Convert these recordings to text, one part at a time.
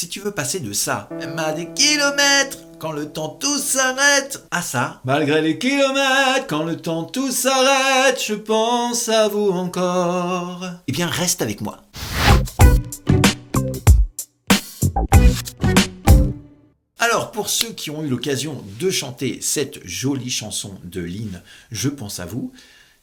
Si tu veux passer de ça, même à des kilomètres, quand le temps tout s'arrête, à ça, malgré les kilomètres, quand le temps tout s'arrête, je pense à vous encore. Eh bien, reste avec moi. Alors, pour ceux qui ont eu l'occasion de chanter cette jolie chanson de Lynn, Je pense à vous,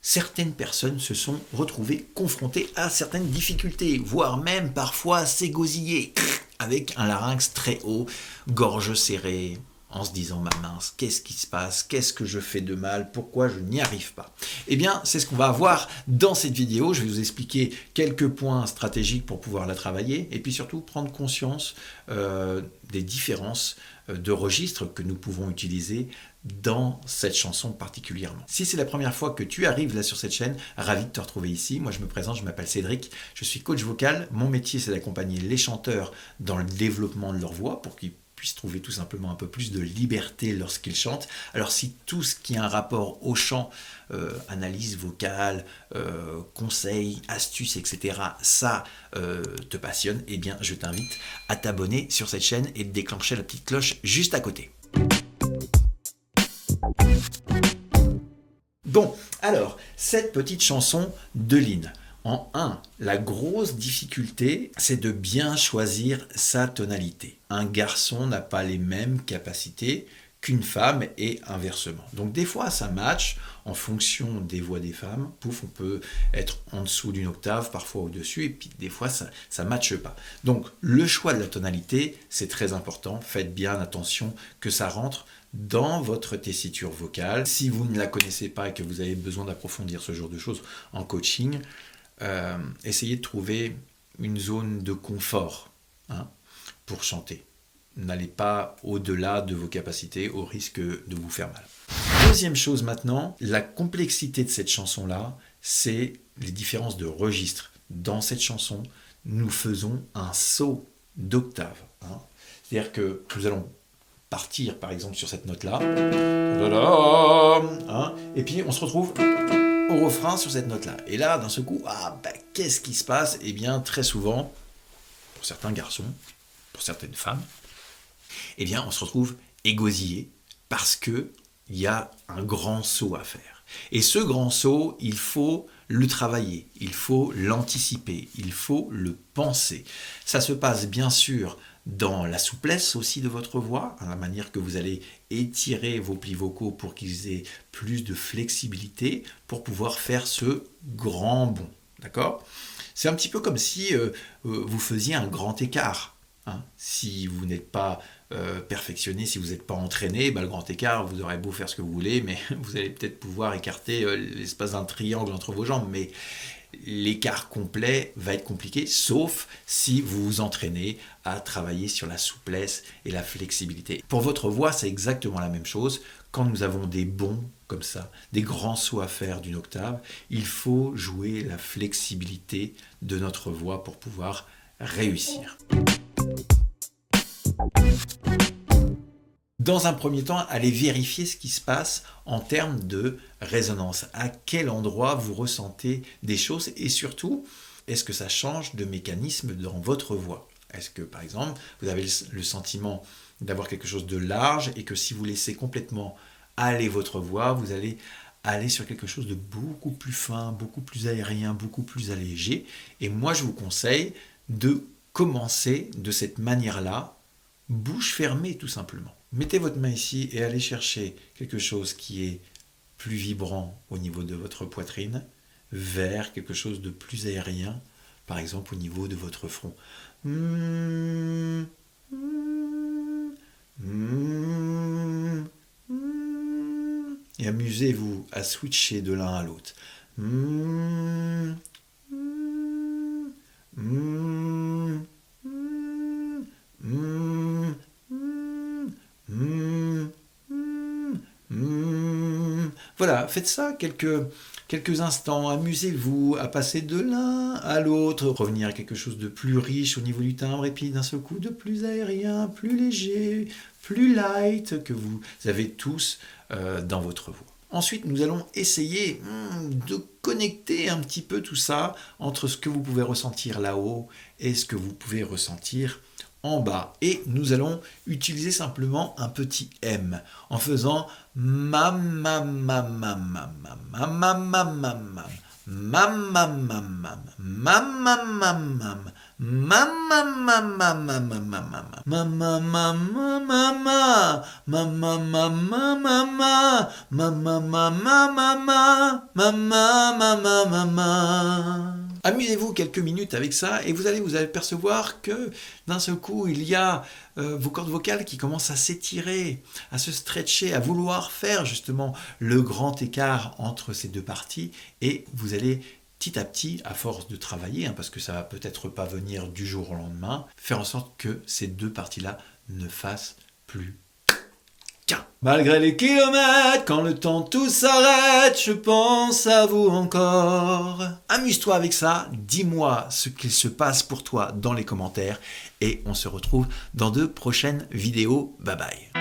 certaines personnes se sont retrouvées confrontées à certaines difficultés, voire même parfois s'égosiller, avec un larynx très haut, gorge serrée, en se disant « ma mince, qu'est-ce qui se passe? Qu'est-ce que je fais de mal? Pourquoi je n'y arrive pas ?» Eh bien, c'est ce qu'on va voir dans cette vidéo. Je vais vous expliquer quelques points stratégiques pour pouvoir la travailler et puis surtout prendre conscience des différences de registres que nous pouvons utiliser dans cette chanson particulièrement. Si c'est la première fois que tu arrives là sur cette chaîne, ravi de te retrouver ici. Moi je me présente, je m'appelle Cédric, je suis coach vocal. Mon métier c'est d'accompagner les chanteurs dans le développement de leur voix pour qu'ils puissent trouver tout simplement un peu plus de liberté lorsqu'ils chantent. Alors si tout ce qui a un rapport au chant, analyse vocale, conseils, astuces, etc., ça te passionne, eh bien je t'invite à t'abonner sur cette chaîne et de déclencher la petite cloche juste à côté. Bon, alors, cette petite chanson de Lynn. En 1, la grosse difficulté, c'est de bien choisir sa tonalité. Un garçon n'a pas les mêmes capacités qu'une femme et inversement. Donc des fois, ça match en fonction des voix des femmes. Pouf, on peut être en dessous d'une octave, parfois au-dessus, et puis des fois, ça ne matche pas. Donc le choix de la tonalité, c'est très important. Faites bien attention que ça rentre dans votre tessiture vocale. Si vous ne la connaissez pas et que vous avez besoin d'approfondir ce genre de choses en coaching, essayez de trouver une zone de confort pour chanter. N'allez pas au-delà de vos capacités au risque de vous faire mal. Deuxième chose maintenant, la complexité de cette chanson-là, c'est les différences de registre. Dans cette chanson, nous faisons un saut d'octave. C'est-à-dire que nous allons partir par exemple sur cette note-là, et puis on se retrouve au refrain sur cette note-là. Et là, d'un seul coup, qu'est-ce qui se passe? Eh bien, très souvent, pour certains garçons, pour certaines femmes, eh bien, on se retrouve égosillé parce qu'il y a un grand saut à faire. Et ce grand saut, il faut le travailler, il faut l'anticiper, il faut le penser. Ça se passe bien sûr dans la souplesse aussi de votre voix, la manière que vous allez étirer vos plis vocaux pour qu'ils aient plus de flexibilité pour pouvoir faire ce grand bond. D'accord ? C'est un petit peu comme si vous faisiez un grand écart. Si vous n'êtes pas perfectionné, si vous n'êtes pas entraîné, le grand écart, vous aurez beau faire ce que vous voulez, mais vous allez peut-être pouvoir écarter l'espace d'un triangle entre vos jambes, mais l'écart complet va être compliqué, sauf si vous vous entraînez à travailler sur la souplesse et la flexibilité. Pour votre voix, c'est exactement la même chose. Quand nous avons des bonds comme ça, des grands sauts à faire d'une octave, il faut jouer la flexibilité de notre voix pour pouvoir réussir. Dans un premier temps, allez vérifier ce qui se passe en termes de résonance. À quel endroit vous ressentez des choses et surtout, est-ce que ça change de mécanisme dans votre voix? Est-ce que, par exemple, vous avez le sentiment d'avoir quelque chose de large et que si vous laissez complètement aller votre voix, vous allez aller sur quelque chose de beaucoup plus fin, beaucoup plus aérien, beaucoup plus allégé. Et moi, je vous conseille de commencer de cette manière-là, bouche fermée tout simplement. Mettez votre main ici et allez chercher quelque chose qui est plus vibrant au niveau de votre poitrine vers quelque chose de plus aérien, par exemple au niveau de votre front. Et amusez-vous à switcher de l'un à l'autre. Voilà, faites ça quelques instants, amusez-vous à passer de l'un à l'autre, revenir à quelque chose de plus riche au niveau du timbre, et puis d'un seul coup de plus aérien, plus léger, plus light, que vous avez tous dans votre voix. Ensuite, nous allons essayer de connecter un petit peu tout ça entre ce que vous pouvez ressentir là-haut et ce que vous pouvez ressentir en bas. Et nous allons utiliser simplement un petit M en faisant mam mam mam mam mam mam mam mam mam mam mam mam mam mam mam mam mam Mama, mama, mama, mama, mama, mama, mama, mama, mama, mama, mama, mama, mama, mama, mama. Amusez-vous quelques minutes avec ça et vous allez vous apercevoir que d'un seul coup, il y a vos cordes vocales qui commencent à s'étirer, à se stretcher, à vouloir faire justement le grand écart entre ces deux parties et vous allez petit à petit, à force de travailler, parce que ça va peut-être pas venir du jour au lendemain, faire en sorte que ces deux parties-là ne fassent plus qu'un. Malgré les kilomètres, quand le temps tout s'arrête, je pense à vous encore. Amuse-toi avec ça, dis-moi ce qu'il se passe pour toi dans les commentaires et on se retrouve dans de prochaines vidéos. Bye bye.